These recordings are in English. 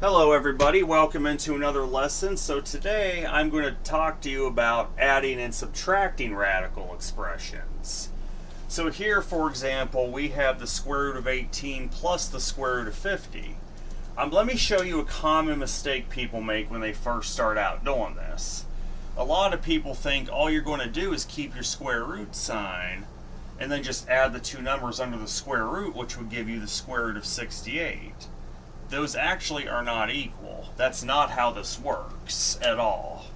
Hello everybody, welcome into another lesson. So today I'm going to talk to you about adding and subtracting radical expressions. So here, for example, we have the square root of 18 plus the square root of 50. Let me show you a common mistake people make when they first start out doing this. A lot of people think all you're going to do is keep your square root sign and then just add the two numbers under the square root, which would give you the square root of 68. Those actually are not equal. That's not how this works at all.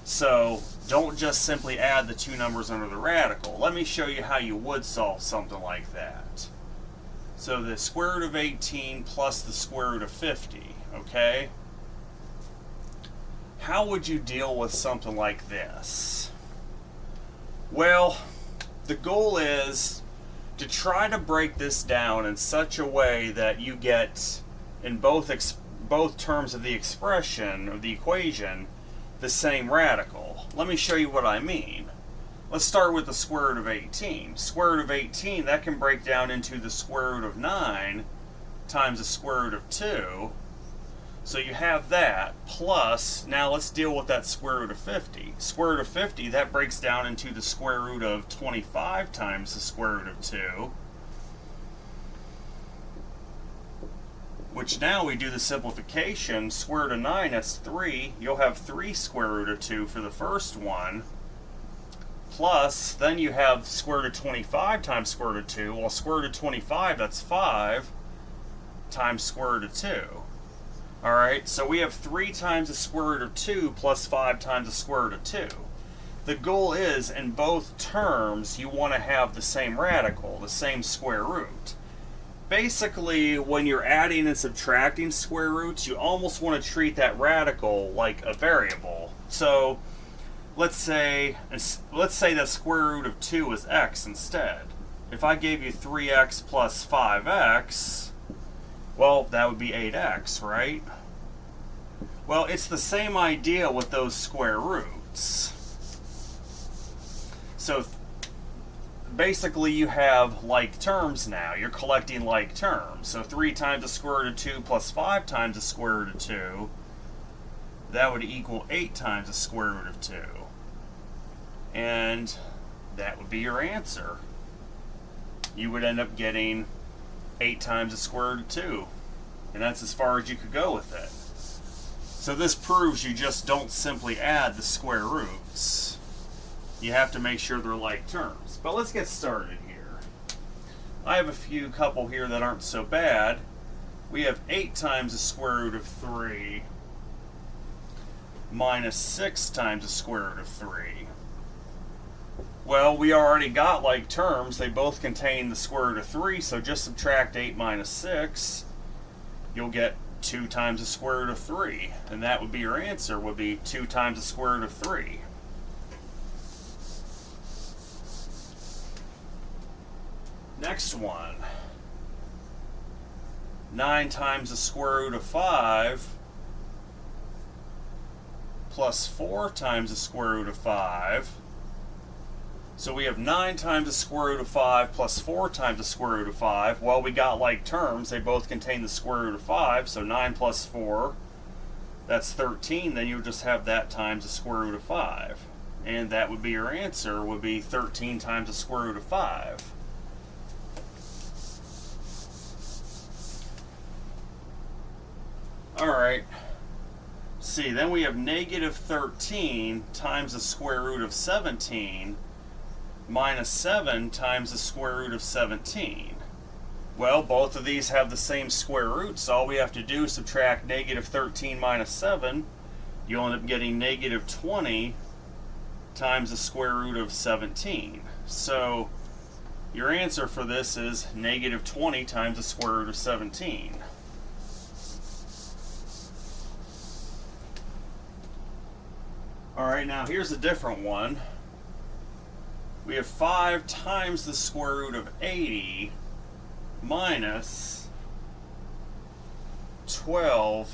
So don't just simply add the two numbers under the radical. Let me show you how you would solve something like that. So the square root of 18 plus the square root of 50, okay? How would you deal with something like this? Well, the goal is to try to break this down in such a way that you get in both terms of the expression, of the equation, the same radical. Let me show you what I mean. Let's start with the square root of 18. Square root of 18, that can break down into the square root of 9 times the square root of 2. So you have that, plus, now let's deal with that square root of 50. Square root of 50, that breaks down into the square root of 25 times the square root of 2. Which now we do the simplification. Square root of 9, that's 3. You'll have 3 square root of 2 for the first one. Plus, then you have square root of 25 times square root of 2. Well, square root of 25, that's 5 times square root of 2. Alright, so we have 3 times the square root of 2 plus 5 times the square root of 2. The goal is, in both terms, you want to have the same radical, the same square root. Basically, when you're adding and subtracting square roots, you almost want to treat that radical like a variable. So let's say that square root of 2 is x instead. If I gave you 3x plus 5x, well, that would be 8x, right? Well, it's the same idea with those square roots. So basically you have like terms now. You're collecting like terms. So 3 times the square root of 2 plus 5 times the square root of 2, that would equal 8 times the square root of 2. And that would be your answer. You would end up getting 8 times the square root of 2. And that's as far as you could go with it. So this proves you just don't simply add the square roots. You have to make sure they're like terms. But let's get started here. I have a couple here that aren't so bad. We have 8 times the square root of 3 minus 6 times the square root of 3. Well, we already got like terms. They both contain the square root of 3, so just subtract 8 minus 6. You'll get 2 times the square root of 3. And that would be your answer, would be 2 times the square root of 3. Next one, 9 times the square root of 5 plus 4 times the square root of 5. So we have 9 times the square root of 5 plus 4 times the square root of 5. Well, we got like terms. They both contain the square root of 5. So 9 plus 4, that's 13. Then you would just have that times the square root of 5. And that would be your answer, would be 13 times the square root of 5. Alright, see, then we have negative 13 times the square root of 17 minus 7 times the square root of 17. Well, both of these have the same square root, so all we have to do is subtract negative 13 minus 7. You'll end up getting negative 20 times the square root of 17. So your answer for this is negative 20 times the square root of 17. Alright, now here's a different one. We have 5 times the square root of 80 minus 12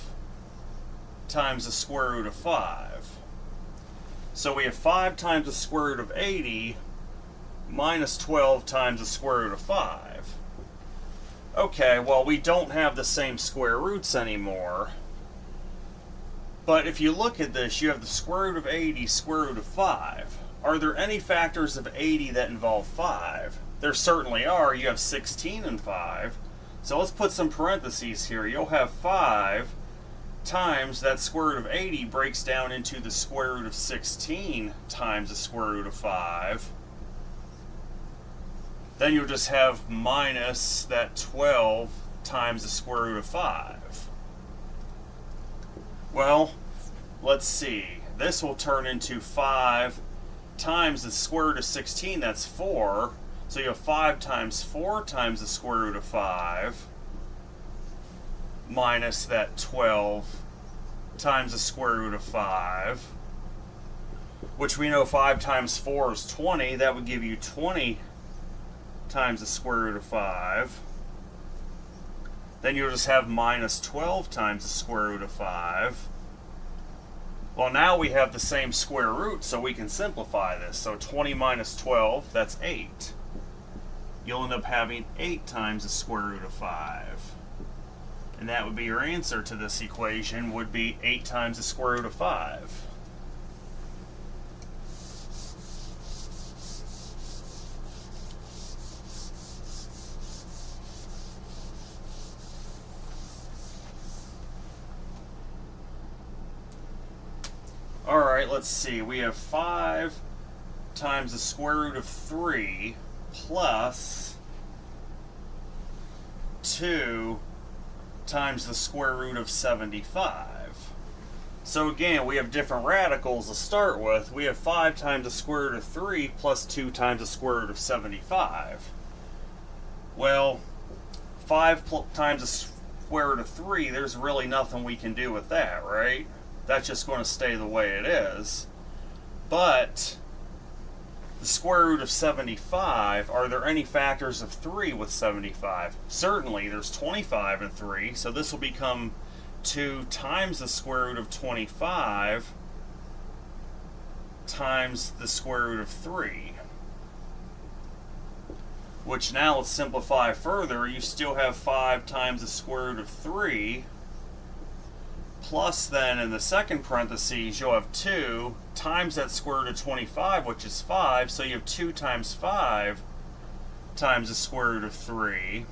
times the square root of 5. So we have 5 times the square root of 80 minus 12 times the square root of 5. Okay, well, we don't have the same square roots anymore. But if you look at this, you have the square root of 80, square root of 5. Are there any factors of 80 that involve 5? There certainly are. You have 16 and 5. So let's put some parentheses here. You'll have 5 times that square root of 80 breaks down into the square root of 16 times the square root of 5. Then you'll just have minus that 12 times the square root of 5. Well, let's see. This will turn into 5 times the square root of 16, that's 4. So you have 5 times 4 times the square root of 5 minus that 12 times the square root of 5, which we know 5 times 4 is 20. That would give you 20 times the square root of 5. Then you'll just have minus 12 times the square root of 5. Well, now we have the same square root, so we can simplify this. So 20 minus 12, that's 8. You'll end up having 8 times the square root of 5. And that would be your answer to this equation, would be 8 times the square root of 5. Alright, let's see. We have 5 times the square root of 3 plus 2 times the square root of 75. So again, we have different radicals to start with. We have 5 times the square root of 3 plus 2 times the square root of 75. Well, 5 times the square root of 3, there's really nothing we can do with that, right? That's just going to stay the way it is. But the square root of 75, are there any factors of 3 with 75? Certainly, there's 25 and 3, so this will become 2 times the square root of 25 times the square root of 3. Which now, let's simplify further. You still have 5 times the square root of 3, plus then in the second parentheses you'll have 2 times that square root of 25, which is 5, so you have 2 times 5 times the square root of 3,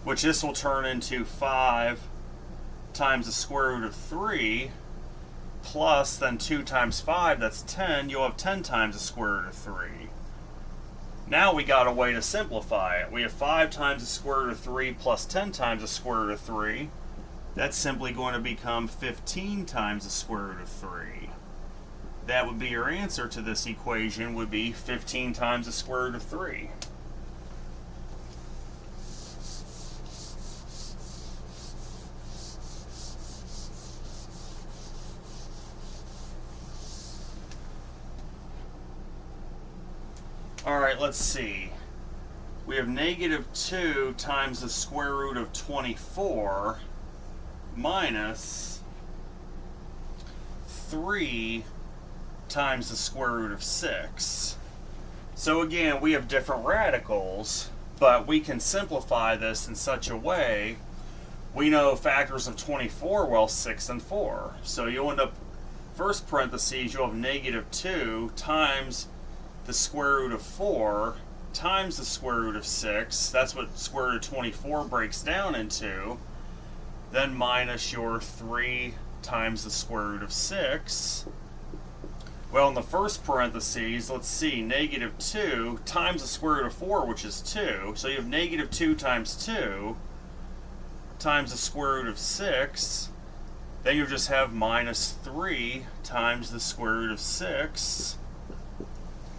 which this will turn into 5 times the square root of 3, plus then 2 times 5, that's 10, you'll have 10 times the square root of 3. Now we got a way to simplify it. We have 5 times the square root of 3 plus 10 times the square root of 3. That's simply going to become 15 times the square root of 3. That would be your answer to this equation, would be 15 times the square root of 3. Alright, let's see. We have negative 2 times the square root of 24 minus 3 times the square root of 6. So again, we have different radicals, but we can simplify this in such a way. We know factors of 24, well, 6 and 4. So you'll end up, first parentheses, you'll have negative 2 times the square root of 4 times the square root of 6. That's what square root of 24 breaks down into. Then minus your 3 times the square root of 6. Well, in the first parentheses, let's see, negative 2 times the square root of 4, which is 2. So you have negative 2 times 2 times the square root of 6. Then you just have minus 3 times the square root of 6,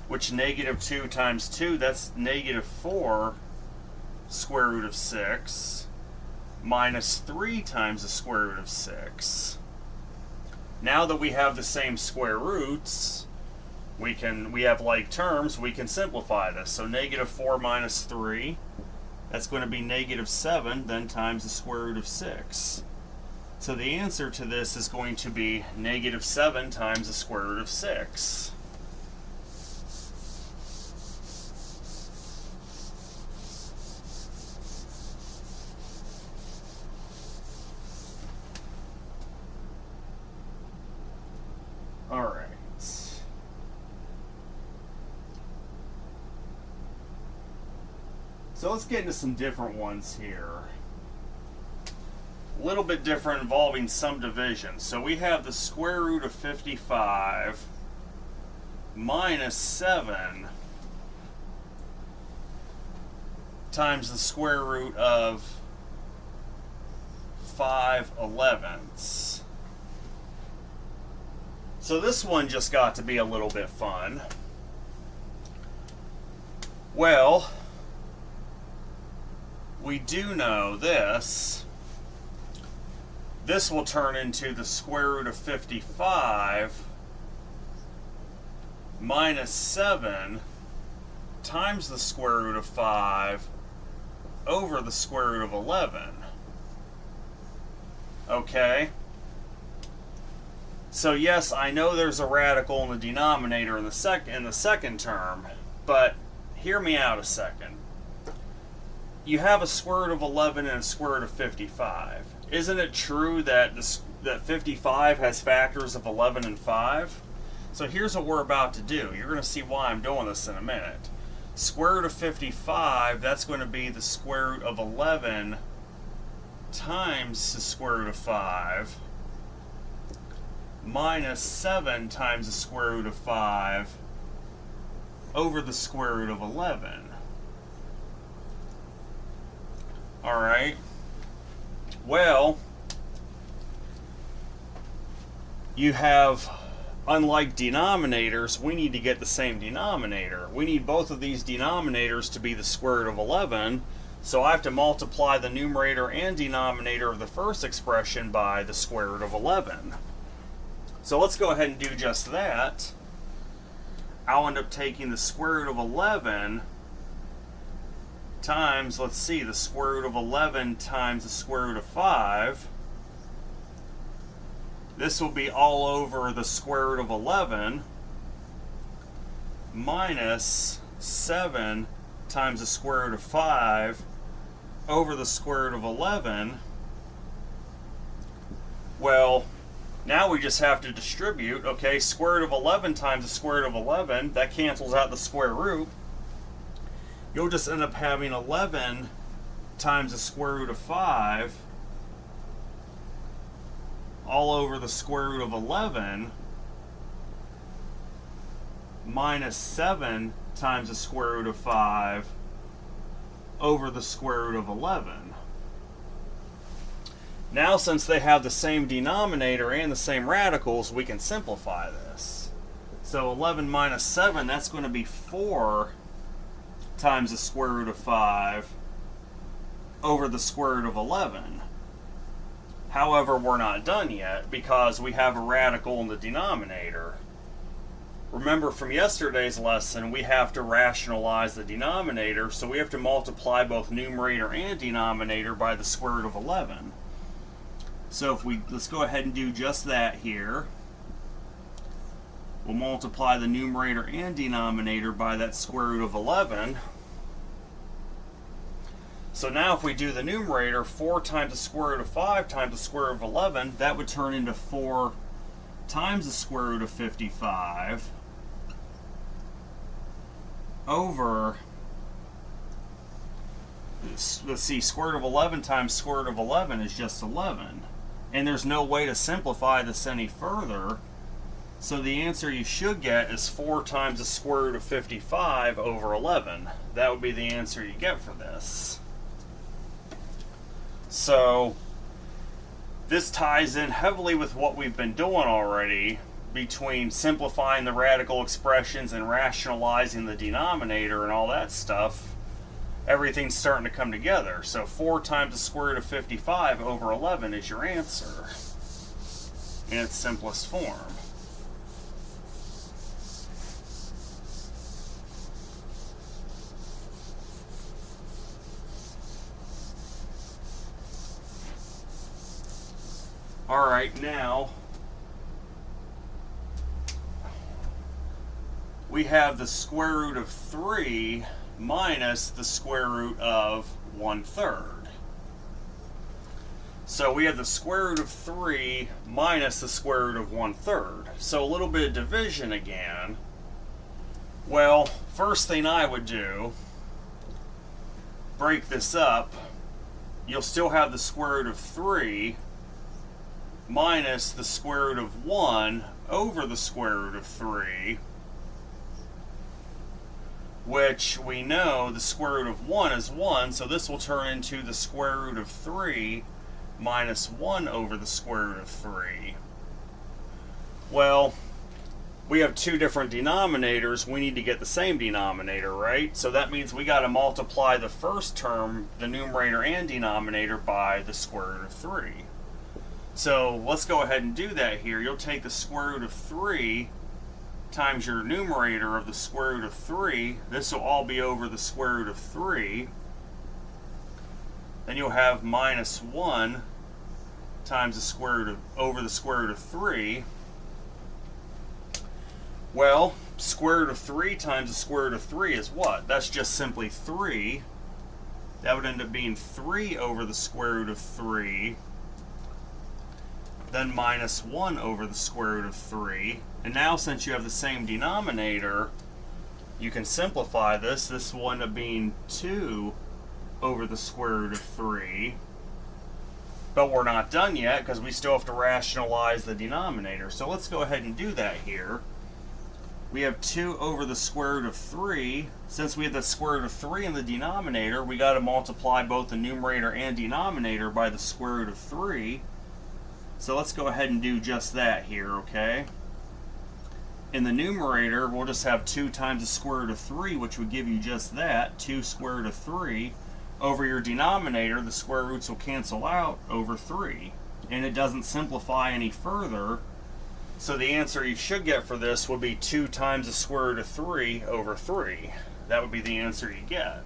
which negative 2 times 2, that's negative 4 square root of 6. Minus 3 times the square root of 6. Now that we have the same square roots, we have like terms, we can simplify this. So negative 4 minus 3, that's going to be negative 7, then times the square root of 6. So the answer to this is going to be negative 7 times the square root of 6. So let's get into some different ones here. A little bit different, involving some division. So we have the square root of 55 minus 7 times the square root of 5/11ths. So this one just got to be a little bit fun. Well, we do know this. This will turn into the square root of 55 minus 7 times the square root of 5 over the square root of 11. Okay? So yes, I know there's a radical in the denominator in the second term, but hear me out a second. You have a square root of 11 and a square root of 55. Isn't it true that that 55 has factors of 11 and 5? So here's what we're about to do. You're going to see why I'm doing this in a minute. Square root of 55, that's going to be the square root of 11 times the square root of 5 minus 7 times the square root of 5 over the square root of 11. Alright. Well, you have, unlike denominators, we need to get the same denominator. We need both of these denominators to be the square root of 11, so I have to multiply the numerator and denominator of the first expression by the square root of 11. So let's go ahead and do just that. I'll end up taking the square root of 11 times, let's see, the square root of 11 times the square root of 5. This will be all over the square root of 11 minus 7 times the square root of 5 over the square root of 11. Well, now we just have to distribute. Okay, square root of 11 times the square root of 11, that cancels out the square root. You'll just end up having 11 times the square root of 5 all over the square root of 11 minus 7 times the square root of 5 over the square root of 11. Now, since they have the same denominator and the same radicals, we can simplify this. So 11 minus 7, that's going to be 4 times the square root of 5 over the square root of 11. However, we're not done yet because we have a radical in the denominator. Remember from yesterday's lesson, we have to rationalize the denominator, so we have to multiply both numerator and denominator by the square root of 11. So let's go ahead and do just that here. We'll multiply the numerator and denominator by that square root of 11. So now if we do the numerator, 4 times the square root of 5 times the square root of 11, that would turn into 4 times the square root of 55 over, let's see, square root of 11 times square root of 11 is just 11. And there's no way to simplify this any further. So the answer you should get is 4 times the square root of 55 over 11. That would be the answer you get for this. So this ties in heavily with what we've been doing already between simplifying the radical expressions and rationalizing the denominator and all that stuff. Everything's starting to come together. So 4 times the square root of 55 over 11 is your answer in its simplest form. Alright, now we have the square root of 3 minus the square root of 1/3. So we have the square root of 3 minus the square root of 1/3. So a little bit of division again. Well, first thing I would do break this up, you'll still have the square root of 3 minus the square root of 1 over the square root of 3, which we know the square root of 1 is 1, so this will turn into the square root of 3 minus 1 over the square root of 3. Well, we have two different denominators. We need to get the same denominator, right? So that means we got to multiply the first term, the numerator and denominator, by the square root of 3. So let's go ahead and do that here. You'll take the square root of 3 times your numerator of the square root of 3. This will all be over the square root of 3. Then you'll have minus 1 times the square root of, over the square root of 3. Well, square root of 3 times the square root of 3 is what? That's just simply 3. That would end up being 3 over the square root of 3. Then minus 1 over the square root of 3. And now, since you have the same denominator, you can simplify this. This will end up being 2 over the square root of 3. But we're not done yet because we still have to rationalize the denominator. So let's go ahead and do that here. We have 2 over the square root of 3. Since we have the square root of 3 in the denominator, we got to multiply both the numerator and denominator by the square root of 3. So let's go ahead and do just that here, okay? In the numerator, we'll just have 2 times the square root of 3, which would give you just that, 2 square root of 3. Over your denominator, the square roots will cancel out over 3. And it doesn't simplify any further. So the answer you should get for this would be 2 times the square root of 3 over 3. That would be the answer you get.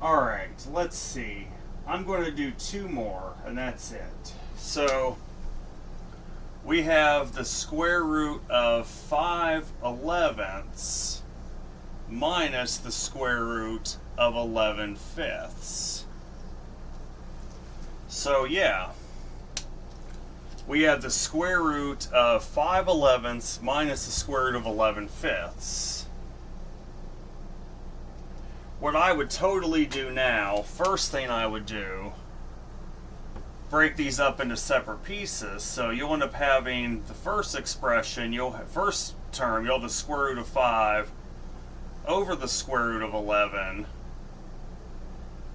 Alright, let's see. I'm going to do 2 more, and that's it. So, we have the square root of 5/11 minus the square root of 11/5. So, yeah. We have the square root of 5/11 minus the square root of 11/5. What I would totally do now, first thing I would do, break these up into separate pieces. So you'll end up having the first expression, first term, you'll have the square root of 5 over the square root of 11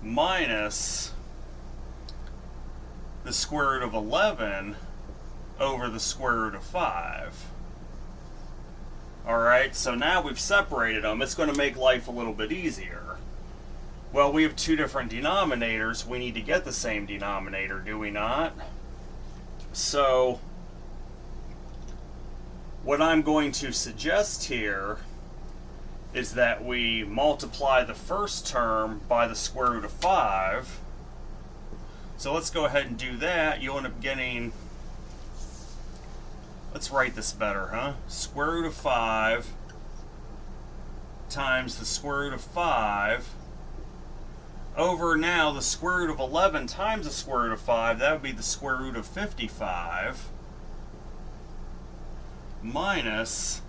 minus the square root of 11 over the square root of 5. Alright, so now we've separated them. It's going to make life a little bit easier. Well, we have 2 different denominators. We need to get the same denominator, do we not? So, what I'm going to suggest here is that we multiply the first term by the square root of 5. So let's go ahead and do that. You'll end up getting, let's write this better, huh? Square root of 5 times the square root of 5 over now the square root of 11 times the square root of 5. That would be the square root of 55 minus,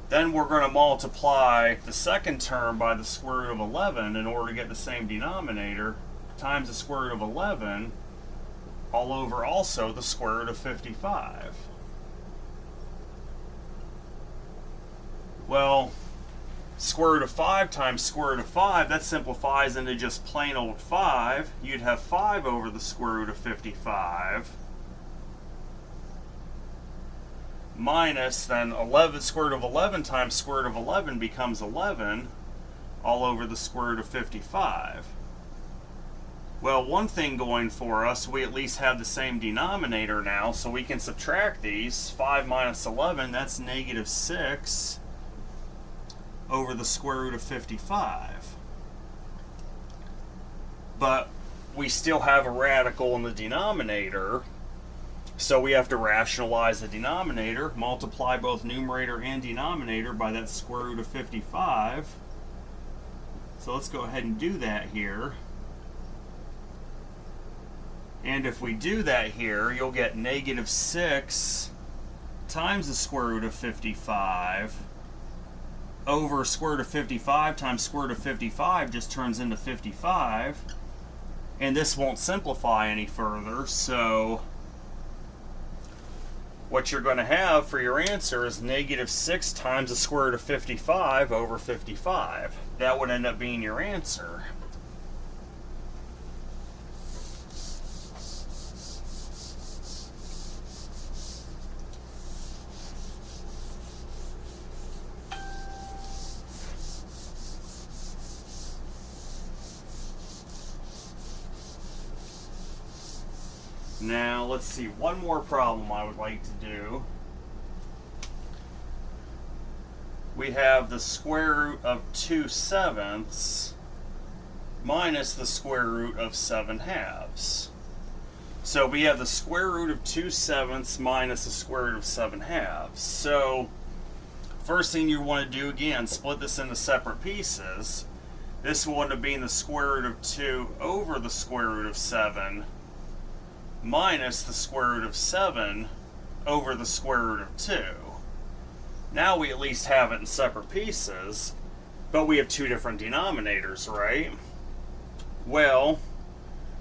then we're going to multiply the second term by the square root of 11 in order to get the same denominator, times the square root of 11 all over also the square root of 55. Well, square root of 5 times square root of 5, that simplifies into just plain old 5. You'd have 5 over the square root of 55 minus, then 11, square root of 11 times square root of 11 becomes 11 all over the square root of 55. Well, one thing going for us, we at least have the same denominator now, so we can subtract these. 5 minus 11, that's negative 6. over the square root of 55. But we still have a radical in the denominator, so we have to rationalize the denominator, multiply both numerator and denominator by that square root of 55. So let's go ahead and do that here. And if we do that here, you'll get negative 6 times the square root of 55 over square root of 55 times square root of 55 just turns into 55. And this won't simplify any further, so what you're going to have for your answer is negative 6 times the square root of 55 over 55. That would end up being your answer. Now, let's see, one more problem I would like to do. We have the square root of 2/7 minus the square root of 7/2. So we have the square root of 2/7 minus the square root of 7/2. So, first thing you want to do, again, split this into separate pieces. This will end up being the square root of 2 over the square root of 7 minus the square root of 7 over the square root of 2. Now we at least have it in separate pieces, but we have two different denominators, right? Well,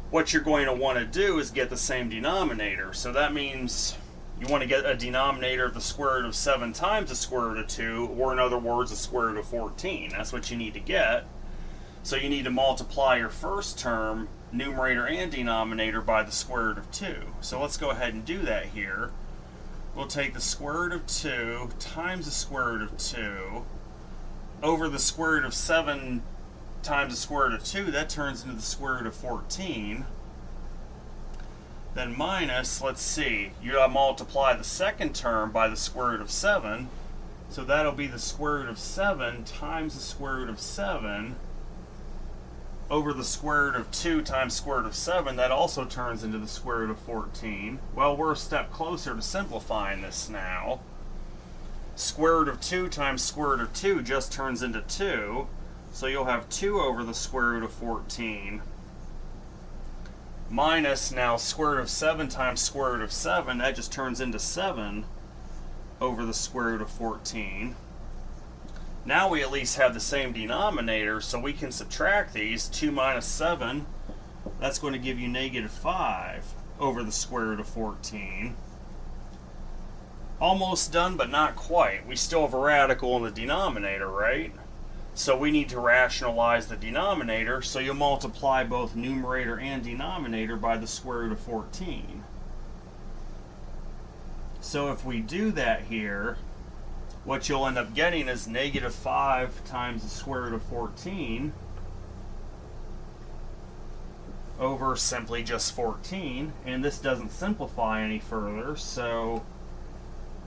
what you're going to want to do is get the same denominator. So that means you want to get a denominator of the square root of 7 times the square root of 2, or in other words, the square root of 14. That's what you need to get. So you need to multiply your first term, numerator and denominator, by the square root of 2. So let's go ahead and do that here. We'll take the square root of 2 times the square root of 2 over the square root of 7 times the square root of 2. That turns into the square root of 14. Then minus, let's see, you gotta multiply the second term by the square root of 7. So that'll be the square root of 7 times the square root of 7 over the square root of 2 times square root of 7. That also turns into the square root of 14. Well, we're a step closer to simplifying this now. Square root of 2 times square root of 2 just turns into 2. So you'll have 2 over the square root of 14. Minus, now square root of 7 times square root of 7. That just turns into 7 over the square root of 14. Now we at least have the same denominator, so we can subtract these. 2 minus 7, that's going to give you negative 5 over the square root of 14. Almost done, but not quite. We still have a radical in the denominator, right? So we need to rationalize the denominator, so you'll multiply both numerator and denominator by the square root of 14. So if we do that here, what you'll end up getting is negative 5 times the square root of 14 over simply just 14, and this doesn't simplify any further, so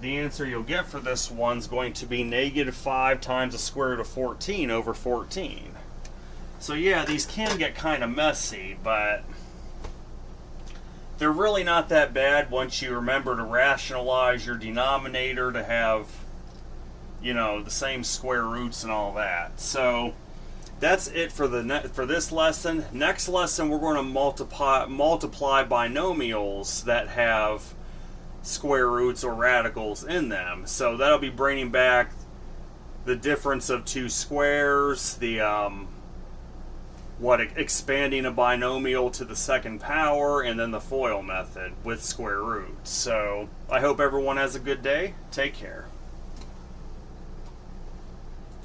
the answer you'll get for this one's going to be negative 5 times the square root of 14 over 14. So yeah, these can get kind of messy, but they're really not that bad once you remember to rationalize your denominator to have, you know, the same square roots and all that. So that's it for this lesson. Next lesson, we're going to multiply binomials that have square roots or radicals in them. So that'll be bringing back the difference of two squares, the expanding a binomial to the second power, and then the FOIL method with square roots. So I hope everyone has a good day. Take care.